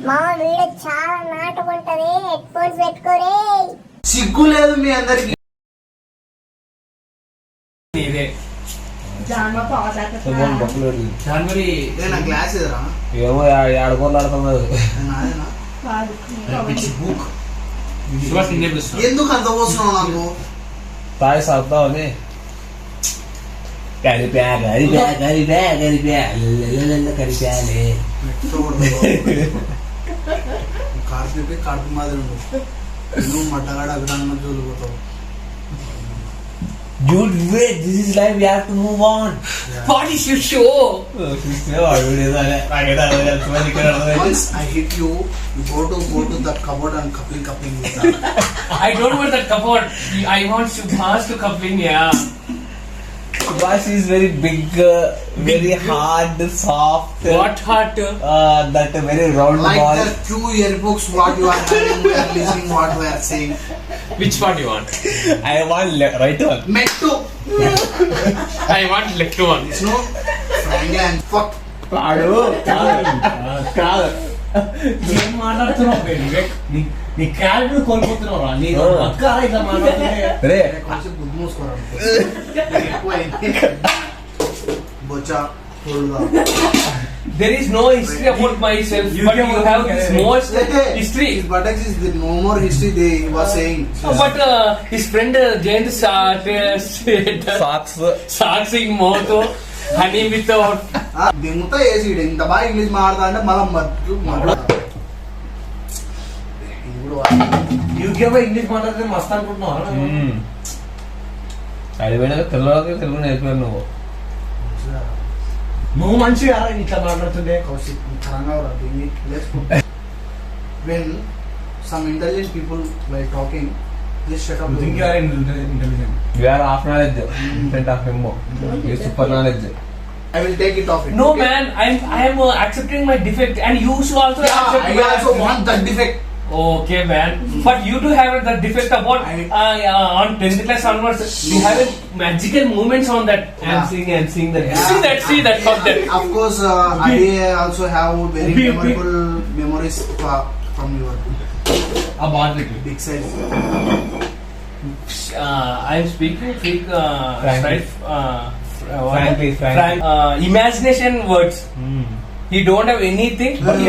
మా వీడియో చాలా నాటుకుంటది, head phones పెట్టుకోరే. సిగ్గు లేదు మీ అందరికి. ఏమో ఆడుకోలు ఆడుతున్నారు. ఎందుకు అంత పోస్తున్నావు నాకు? తాయి సాగుతావని కరిపా కరిపా కరిపా కరిపా కరిపాలే కార్పీ కడుపు మాదిరి నువ్వు మట్టగాడ అభిరాన్న జోలు పోతావు. Dude, wait, this is life, we have to move on. What is your show? Once I hit you, you go to that cupboard and coupling with that. I don't want that cupboard. I want Subhas to coupling, yeah. Subhash is very big, very hard, soft. What hard? That very round Like ball. the two yearbooks what you are having, we are listening what we are saying. Which part you want? I want right one. Metto. I want left one. It's no Franklin and fuck. కాదు ఏం మాట్లాడుతున్నావు వివేక్? నీ character కోల్పోతున్నావు రా. నీ అక్క ఇట్లా మాట్లాడుతుంది. రే కొంచెం good మూసుకోరా. బొచ్చా తోలుగా. There is no history about myself, but you have this most history. His buttocks is the no more history they was saying. But his friend Jayant socks in mouth, honey without. దింగుతా వేసి ఇంత బాగా English మాట్లాడతా అంటే మళ్ళీ యూకేలో English మాట్లాడితే మస్తు అనుకుంటున్నావు. అది పోయినాక తెలుగు నేర్చుకోరు నువ్వు. నువ్వు మంచిగా ఇట్లా మాట్లాడుతుంటే. When some intelligent people were talking, just shut up. You think you are intelligent? You are half knowledge in front of him. You are super knowledge. I will take it off. No man, I am accepting my defect, and you should also accept. I also want that defect. Okay man, but you do have that defect about on 10th class onwards. You have magical moments on that. I'm seeing that. Yeah. See that content. Of course, I also have very memorable memories from your big size. I am speaking Frank. Frank. Imagination words. He don't have anything, but he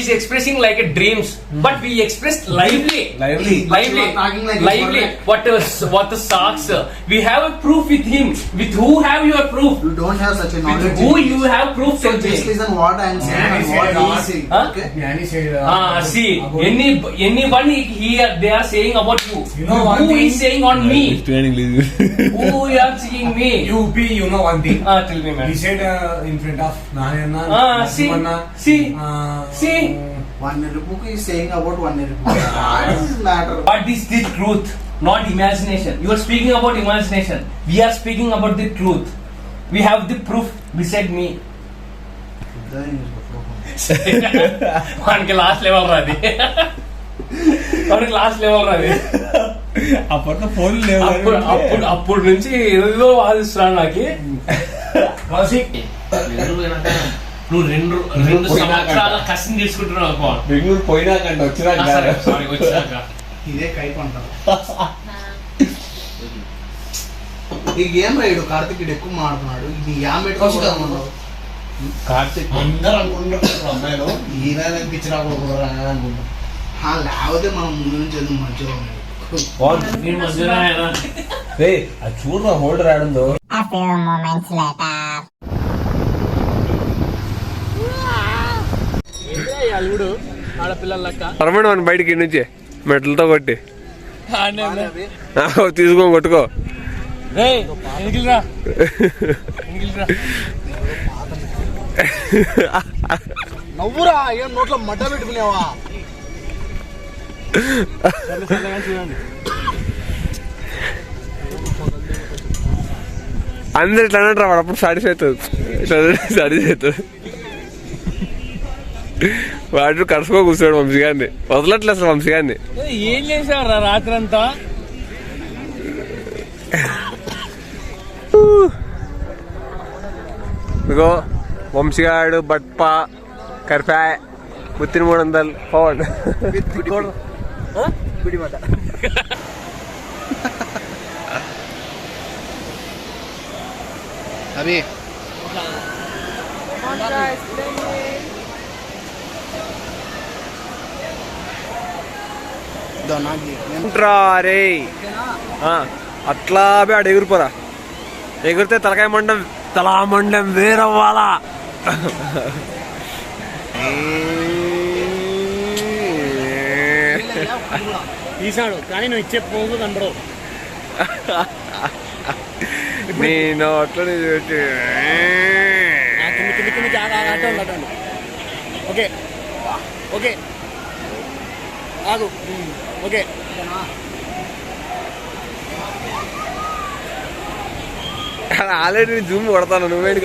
is expressing like a dreams, but we expressed lively. Talking like What the socks? We have a proof with him. With who have your proof? You don't have such a With knowledge. who you have proof? So just listen what I am saying and what he is saying. Huh? Okay. Gnani said, See, anyone here they are saying about you. You know one who thing? is saying on me? Who you are saying me? you know one thing. Tell me, man. He said in front of Nahana. See. One year book is saying about 1 year book. What does it matter? But this the truth, not imagination. You are speaking about imagination. We are speaking about the truth. We have the proof beside me. వానికి last level రాది. వానికి last level రాది. అప్పట్లో phone లేవు. అప్పుడు నుంచి ఏదో వాదిస్తున్నాను నాకు. నువ్వు రెండు సంవత్సరాల కష్టం తీసుకుంటున్నావు. బెంగళూరు పోయినాకంటే వచ్చినాక ఇదే కైప్ అంటారు. ఈ గేమ్ రైడు కార్తిక్ ఎక్కువ మాడుతున్నాడు. ఇది యామెట్టుకున్నాడు. కార్తిక్ అందరూ అనుకుంటున్నారు అమ్మాయిలు ఈయన అనిపించినా కూడా అనుకుంటున్నాం. లేకపోతే మనం ముందు నుంచి ఎందుకు మంచిగా ఉన్నాడు. అది చూడరా హోల్డర్ ఆడుందో. A few moments later. పరమడు మన బయటికి నుంచి మెట్లతో కొట్టి తీసుకొని కొట్టుకో. నవ్వురా ఏం నోట్లో మడ్డ పెట్టుకునేవా. అందరు ఇట్లా అన్నట్టు వాడు అప్పుడు సాటిస్ఫై అవుతుంది. సాటిస్ఫై అవుతుంది. వాడు కడుసుకో కూర్చోడు వంశీ గారిని. వదలట్లే అసలు వంశీ గారిని. ఏం చేశారా రాత్రి అంతా? ఇదిగో వంశీగాడు బట్ప కరిపాయ్ పుత్తిన 300 పవన్ అవి రే అట్లా ఆడ ఎగురిపోరా ఎగిరితే తలకాయ మండం వేరవ్వాలా తీసాడు కానీ నువ్వు ఇచ్చే పోగు కనబడవు. నేను అట్లనే పెట్టి ఓకే ఓకే ఆగు ఓకే ఆల్రెడీ జూమ్ కొడతాను నువ్వేంటి